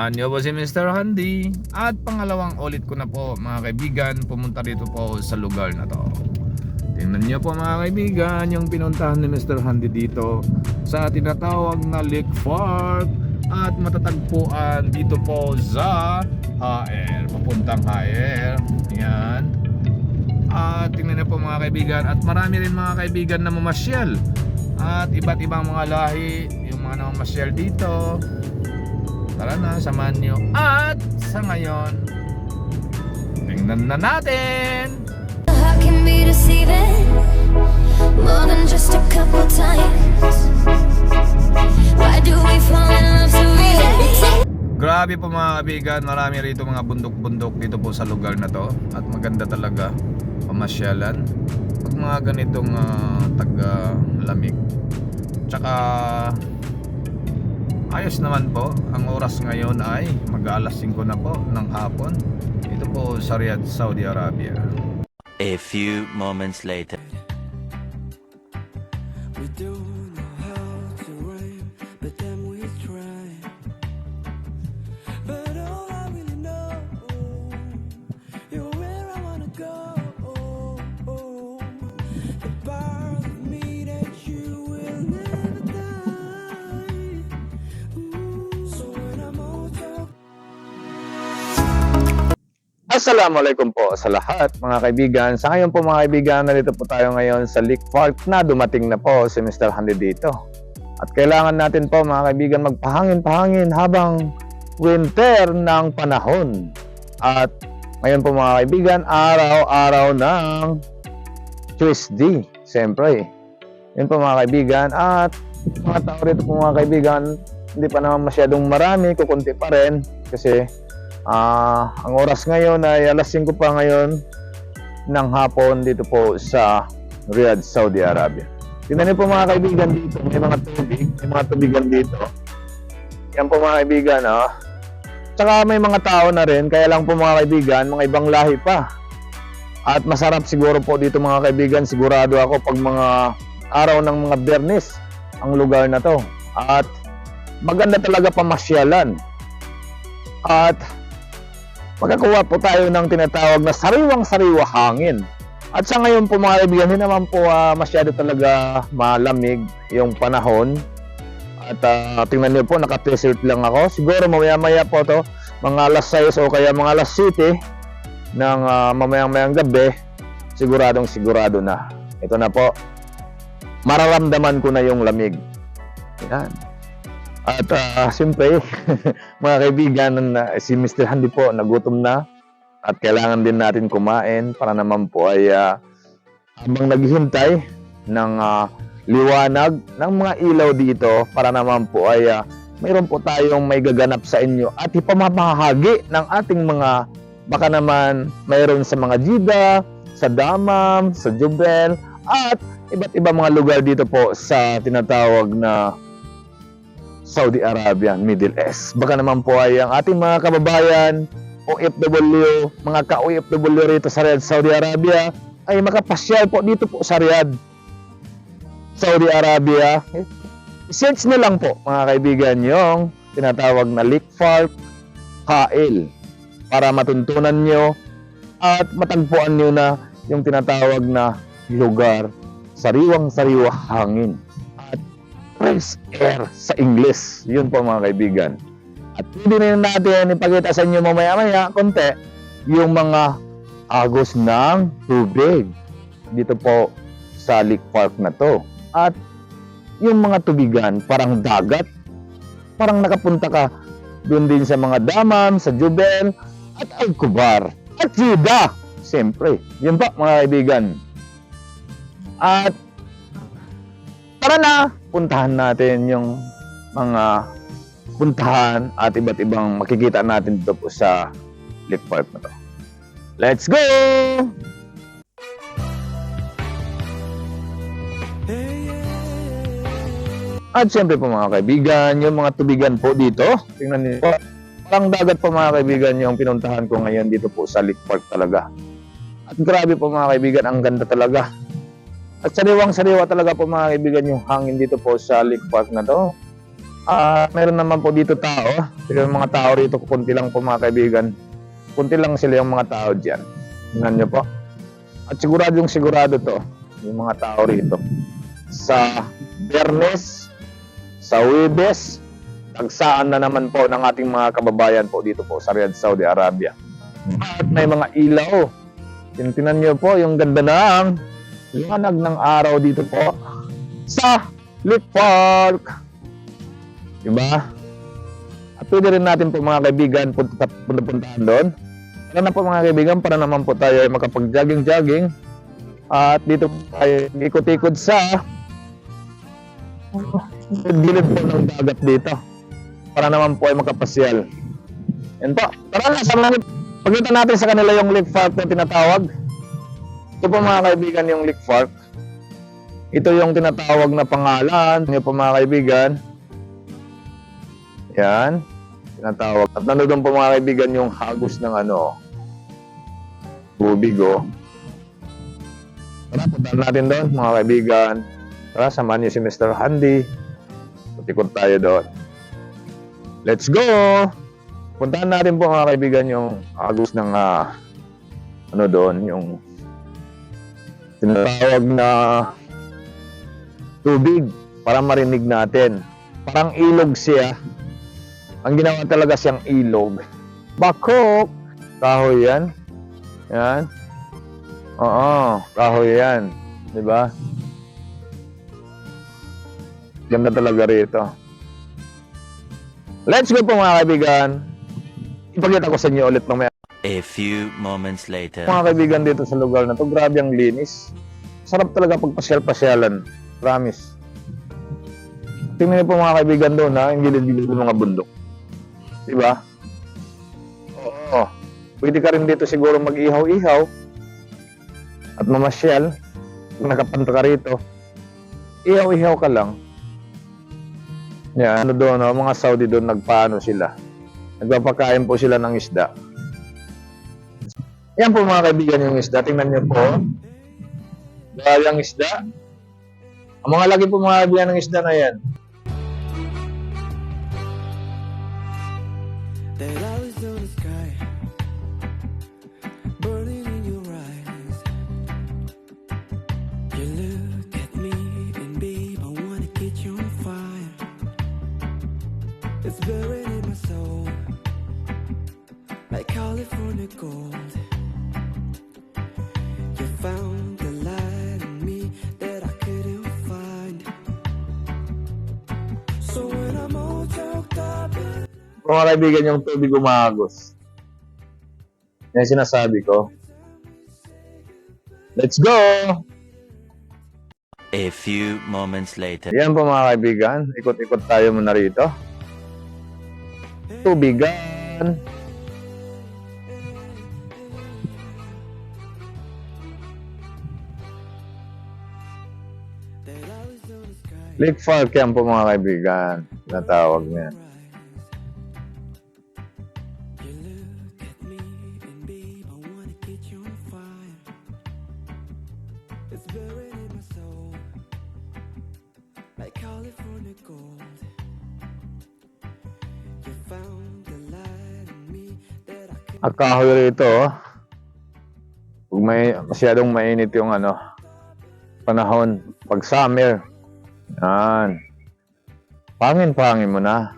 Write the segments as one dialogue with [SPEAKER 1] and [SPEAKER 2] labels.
[SPEAKER 1] Samahan niyo po si Mr. Handy. At pangalawang ulit ko na po mga kaibigan, pumunta dito po sa lugar na to. Tingnan niyo po mga kaibigan yung pinuntahan ni Mr. Handy dito sa tinatawag na Lake Park. At matatagpuan dito po sa HR, papuntang HR. Yan. At tingnan niyo po mga kaibigan, at marami rin mga kaibigan na mamasyal. At iba't ibang mga lahi yung mga namamasyal dito. Tara na, samahan nyo. At sa ngayon, tingnan na natin.
[SPEAKER 2] How can be deceiving more than just a couple times? Why do we fall in love so easy?
[SPEAKER 1] Grabe po mga kaibigan, marami rito mga bundok-bundok dito po sa lugar na to. At maganda talaga pamasyalan pag mga ganitong taga-lamig. Tsaka ayos naman po. Ang oras ngayon ay mag-aalas 5 na po ng hapon. Ito po sa Riyadh, Saudi Arabia.
[SPEAKER 3] A few moments later.
[SPEAKER 4] We don't know how to rhyme, but then we try. But all I really know, you're where I wanna go. The part of me that you will never die. So when I'm all talk.
[SPEAKER 1] Assalamualaikum po sa lahat mga kaibigan. Sa ngayon po mga kaibigan, nandito po tayo ngayon sa Lake Park na dumating na po si Mr. Handy dito. At kailangan natin po mga kaibigan magpahangin-pahangin habang winter ng panahon. At ngayon po mga kaibigan, araw-araw ng Tuesday. Siyempre, yun po mga kaibigan. At mga tao rito po mga kaibigan, hindi pa naman masyadong marami, kukunti pa rin. Kasi ang oras ngayon ay alas 5 pa ngayon ng hapon dito po sa Riyadh, Saudi Arabia. Tingnan niyo po mga kaibigan dito, may mga tubig, may mga tubigan dito. Yan po mga kaibigan, Tsaka may mga tao na rin, kaya lang po mga kaibigan, mga ibang lahi pa. At masarap siguro po dito mga kaibigan, sigurado ako pag mga araw ng mga Biyernes ang lugar na to. At maganda talaga pamasyalan. At magkakuha po tayo ng tinatawag na sariwang-sariwa hangin. At sa ngayon po mga kaibigan, hindi naman po masyado talaga malamig yung panahon. At tingnan niyo po, naka-t-shirt lang ako. Siguro mamaya-maya po to, mga alas 6 o kaya mga alas 7 ng mamayang-mayang gabi, sigurado na. Ito na po, mararamdaman ko na yung lamig. Yan. At siyempre, mga kaibigan, si Mr. Handy po nagutom na at kailangan din natin kumain para naman po ay habang naghihintay ng liwanag ng mga ilaw dito para naman po ay mayroon po tayong may gaganap sa inyo at ipamamahagi ng ating mga baka naman mayroon sa mga Jeddah, sa Dammam, sa Jubail at iba't ibang mga lugar dito po sa tinatawag na Saudi Arabia, Middle East. Baka naman po ay ang ating mga kababayan, OFW, mga ka-OFW rito sa Riyadh, Saudi Arabia, ay makapasyal po dito po sa Riyadh, Saudi Arabia. I-search nyo lang po, mga kaibigan, yung tinatawag na Lake Park HL para matuntunan nyo at matagpuan nyo na yung tinatawag na lugar, sariwang-sariwa hangin. Fresh air sa English. Yun po mga kaibigan. At pwede na natin ipakita sa inyo mamaya-maya konti yung mga agos ng tubig dito po sa Lake Park na to. At yung mga tubigan parang dagat, parang nakapunta ka doon din sa mga Dammam, sa Jubail at Al-Kubar at Jeddah. Siyempre, yun po mga kaibigan. At tara na, puntahan natin yung mga puntahan at iba't ibang makikita natin dito po sa Lake Park na to. Let's go! At siyempre po mga kaibigan, yung mga tubigan po dito, tingnan niyo po, parang dagat po mga kaibigan yung pinuntahan ko ngayon dito po sa Lake Park talaga. At grabe po mga kaibigan, ang ganda talaga. At sariwang-sariwa talaga po mga kaibigan yung hangin dito po sa Lake Park na to. Meron naman po dito tao. Pero yung mga tao rito, kunti lang po mga kaibigan. Kunti lang sila yung mga tao dyan. Tingnan nyo po. At sigurado to, yung mga tao rito. Sa Biyernes, sa Huwebes, tagsaan na naman po ng ating mga kababayan po dito po sa Riyadh, Saudi Arabia. At may mga ilaw. Tingnan nyo po yung ganda ng liwanag ng araw dito po sa Lake Park. Diba? At pwede rin natin po mga kaibigan punta-puntahan doon. Para na po mga kaibigan, para naman po tayo ay makapag-jogging-jogging. At dito po tayo ikot-ikot sa gilid po ng dagat dito. Para naman po ay makapasyal. Yan po. Tara na, pagkita natin sa kanila yung Lake Park na tinatawag. Ito po mga kaibigan yung Lake Park. Ito yung tinatawag na pangalan. Ito po mga kaibigan. Yan. Tinatawag. At nandun po mga kaibigan yung hagos ng tubig oh. Tara, puntahan natin doon mga kaibigan. Tara, samahan niyo si Mr. Handy. Tutikot tayo doon. Let's go! Puntahan natin po mga kaibigan yung hagos ng doon, yung tinatawag na tubig para marinig natin. Parang ilog siya. Ang ginawa talaga siyang ilog. Bakok! Kahoy yan. Yan. Oo, kahoy yan. Diba? Ganda talaga rito. Let's go po mga kaibigan. Ipakita ko sa inyo ulit mamaya.
[SPEAKER 3] A few moments later.
[SPEAKER 1] Mga kaibigan dito sa lugar na to, grabe ang linis. Sarap talaga pagpasyal-pasyalan. Promise. Tingnan niyo po mga kaibigan doon yung gilid-gilid ng mga bundok. Diba? Oo. Pwede ka rin dito siguro mag-ihaw-ihaw at mamasyal. Kung nakapanta ka rito, ihaw-ihaw ka lang. Yan, doon, mga Saudi doon, nagpaano sila. Nagpapakain po sila ng isda. Yan po mga kaibigan yung isda. Tingnan niyo po. Dahil ang isda. Ang mga lagi po mga kaibigan ng isda na yan.
[SPEAKER 4] That always on the sky, burning in your eyes. You look at me and babe, I wanna get you on fire. It's buried in my soul, like California gold. You found the light in me that I couldn't find. So when I'm all choked up,
[SPEAKER 1] Mga kaibigan yung tubig umagos. Yan sinasabi ko. Let's go!
[SPEAKER 3] A few moments later.
[SPEAKER 1] Yan po mga kaibigan. Ikot-ikot tayo muna rito. Tubigan. Lake Park yan po mga kaibigan. Natawag niya.
[SPEAKER 4] you look at me and babe, I wanna get you on fire. It's buried in my soul, like California gold. You found the light in me that I could.
[SPEAKER 1] At kahoy rito, pag masyadong mainit yung panahon, pag summer, yan. Pangin-pangin mo na.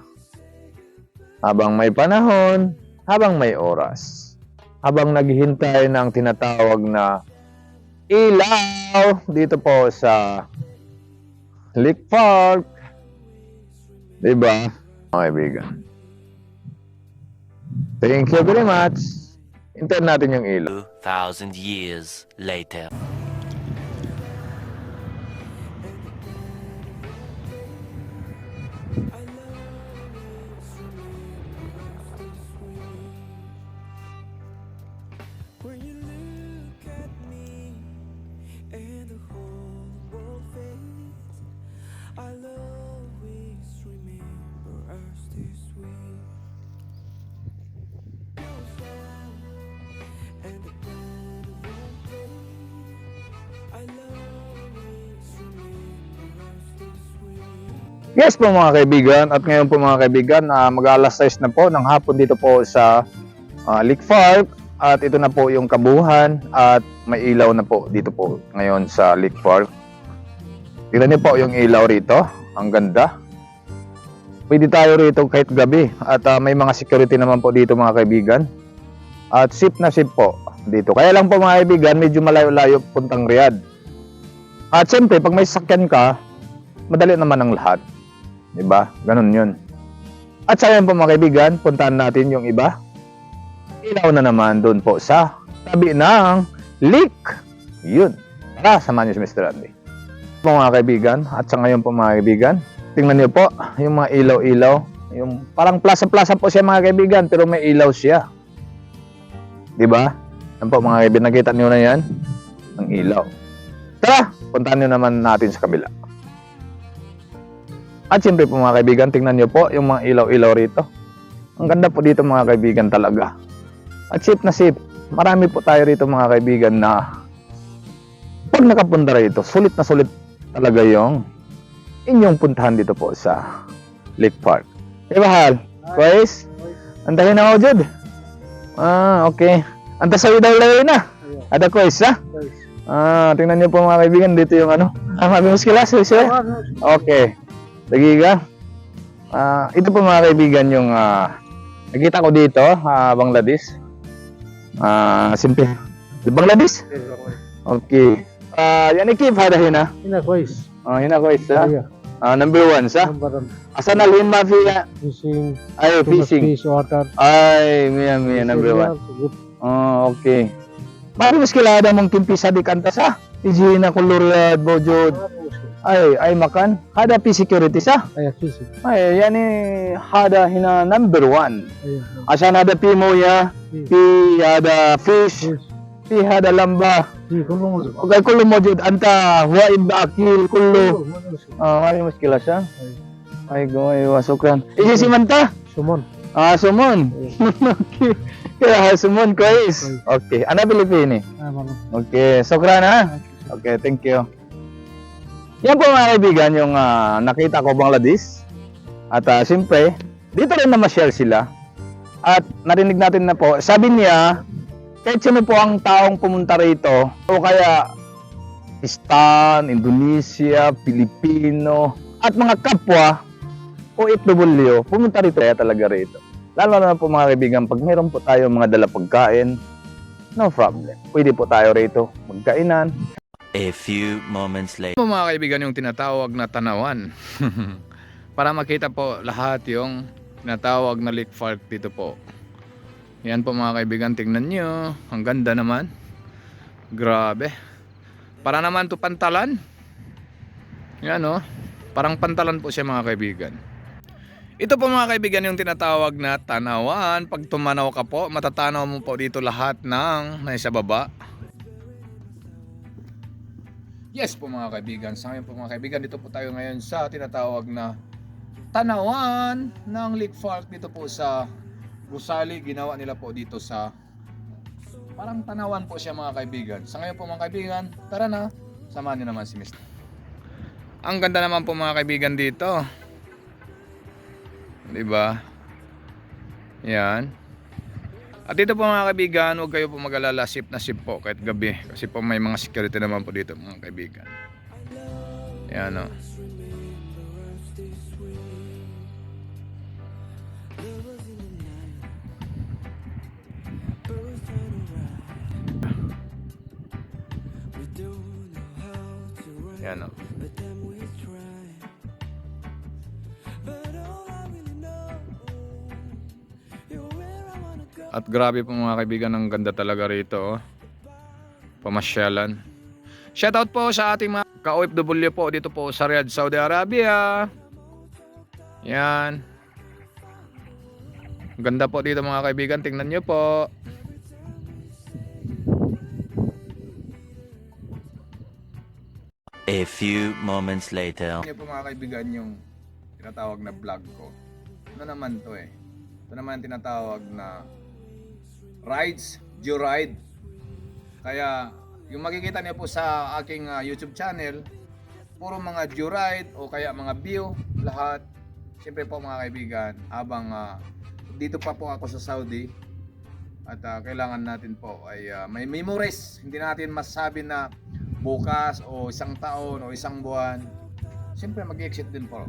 [SPEAKER 1] Habang may panahon, habang may oras. Habang naghihintay ng tinatawag na ilaw dito po sa Lake Park. Diba, mga kaibigan? Thank you very much. Hintayin natin yung ilaw.
[SPEAKER 3] 2,000 years later.
[SPEAKER 4] When you look at me and the whole world fades, I'll always remember us this way. Goes down and the band won't play.
[SPEAKER 1] Yes po mga kaibigan, at ngayon po mga kaibigan, mag-alas 6 na po ng hapon dito po sa Lake Park, at ito na po yung kabuhan at may ilaw na po dito po ngayon sa Lake Park. Tignan niyo po yung ilaw rito, ang ganda. Pwede tayo rito kahit gabi at may mga security naman po dito mga kaibigan. At safe na safe po dito. Kaya lang po mga kaibigan, medyo malayo-layo puntang Riyadh. At siyempre, pag may sakyan ka, madali naman ang lahat. Diba? Ganun yun. At sa ngayon po mga kaibigan, puntahan natin yung iba. Ilaw na naman doon po sa tabi ng lake. Yun. Tara, samahan niyo si Mr. Andy. Po mga kaibigan, at sa ngayon po mga kaibigan, tingnan niyo po yung mga ilaw-ilaw. Yung parang plaza-plaza po siya mga kaibigan, pero may ilaw siya. Diba? Yan po mga kaibigan, nakita niyo na yan? Ang ilaw. Tara, puntahan niyo naman natin sa kabila. At siyempre po mga kaibigan, tingnan niyo po yung mga ilaw-ilaw rito. Ang ganda po dito mga kaibigan talaga. At safe na safe. Marami po tayo rito mga kaibigan na pag nakapunta rito, sulit na sulit talaga yung inyong puntahan dito po sa Lake Park. Diba Hal? Guys? Antahin na ako Jud. Okay. Anta sa'yo daw laway na. Ada guys ha? Tingnan niyo po mga kaibigan, dito yung ano. Mabi muskilas. Okay. Lagi ka. Ito po mga kaibigan yung nakita ko dito, Bangladesh. Simple. Bangladesh? Okay. Yani kif hada hina?
[SPEAKER 5] هنا كويس.
[SPEAKER 1] Hina ko isa.
[SPEAKER 5] ايوه
[SPEAKER 1] Number 1 sa.
[SPEAKER 5] نمبر
[SPEAKER 1] Asan alhin ma fiya?
[SPEAKER 5] فيشينج
[SPEAKER 1] Ay, fishing.
[SPEAKER 5] فيش واتر
[SPEAKER 1] Ay, miya number 1. Okay. Bakit muskila ada mong kimpisa di kanta sa? Ijina kuluriyad bojod. Ay makan. Hada pi security sa.
[SPEAKER 5] ايوه فيشينج
[SPEAKER 1] Ay, yani hada hina number 1.
[SPEAKER 5] ايوه
[SPEAKER 1] Asan ada pi moya, pi ada fish, pi hada lamba.
[SPEAKER 5] في كله موجود
[SPEAKER 1] Okay, kullu mojud anta huwa akil kullu. Ay muskila sa. Ay goy wa sukran. Iji si manta?
[SPEAKER 5] سمون
[SPEAKER 1] Sumon. Okay. Kaya sumon guys. Okay, ana Pilipini. Okay, sukran ha. Okay, thank you. Yan po mga kaibigan yung nakita ko Bangladesh. At siyempre, dito rin na ma-share sila. At narinig natin na po, sabi niya, kahit sino po ang taong pumunta rito, o kaya Pakistan, Indonesia, Pilipino, at mga kapwa OFW, pumunta rito kaya talaga rito. Lalo na po mga kaibigan, pag meron po tayo mga dala pagkain, no problem. Pwede po tayo rito magkainan.
[SPEAKER 3] A few moments later.
[SPEAKER 1] Mga kaibigan, yung tinatawag na tanawan. Para makita po lahat yung tinatawag na Lake Park dito po. Yan po mga kaibigan, tingnan nyo. Ang ganda naman. Grabe. Para naman to pantalan. Yan o. Parang pantalan po siya mga kaibigan. Ito po mga kaibigan yung tinatawag na tanawan. Pag tumanaw ka po, matatanaw mo po dito lahat ng nasa baba. Yes po mga kaibigan. Sa ngayon po mga kaibigan, dito po tayo ngayon sa tinatawag na tanawan ng Lake Park dito po sa Gusali. Ginawa nila po dito sa parang tanawan po siya mga kaibigan. Sa ngayon po mga kaibigan, tara na, samahan niyo naman si Mr. Ang ganda naman po mga kaibigan dito. Diba? Yan. At dito po mga kaibigan, huwag kayo po mag-alala, safe na safe po kahit gabi. Kasi po may mga security naman po dito mga kaibigan. Yan o. Yan o. At grabe po mga kaibigan, ang ganda talaga rito. Oh. Pamasyalan. Shoutout po sa ating mga ka-OFW po dito po sa Riyadh, Saudi Arabia. Yan. Ang ganda po dito mga kaibigan, tingnan nyo po.
[SPEAKER 3] A few moments later.
[SPEAKER 1] Ito po mga kaibigan yung tinatawag na vlog ko. Ano naman to eh? Ito naman tinatawag na rides, joyride. Kaya yung makikita niyo po sa aking YouTube channel, puro mga joyride o kaya mga view, lahat. Siyempre po mga kaibigan, habang dito pa po ako sa Saudi at kailangan natin po ay may memories. Hindi natin masasabi na bukas o isang taon o isang buwan. Siyempre mag-exit din po.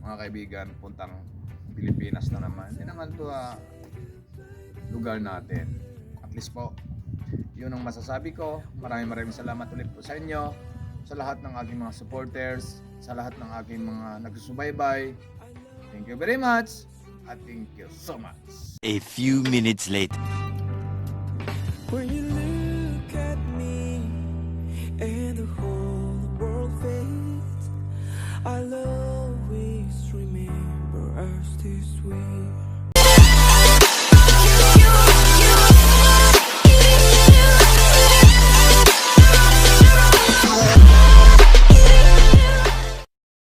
[SPEAKER 1] Mga kaibigan, puntang Pilipinas na naman. Hindi naman to lugar natin. At least po, yun ang masasabi ko. Maraming salamat ulit po sa inyo, sa lahat ng aking mga supporters, sa lahat ng aking mga nagsusubaybay. Thank you very much at thank you so much.
[SPEAKER 3] A few minutes later.
[SPEAKER 4] When you look at me and the whole world fades, I'll always remember us this way.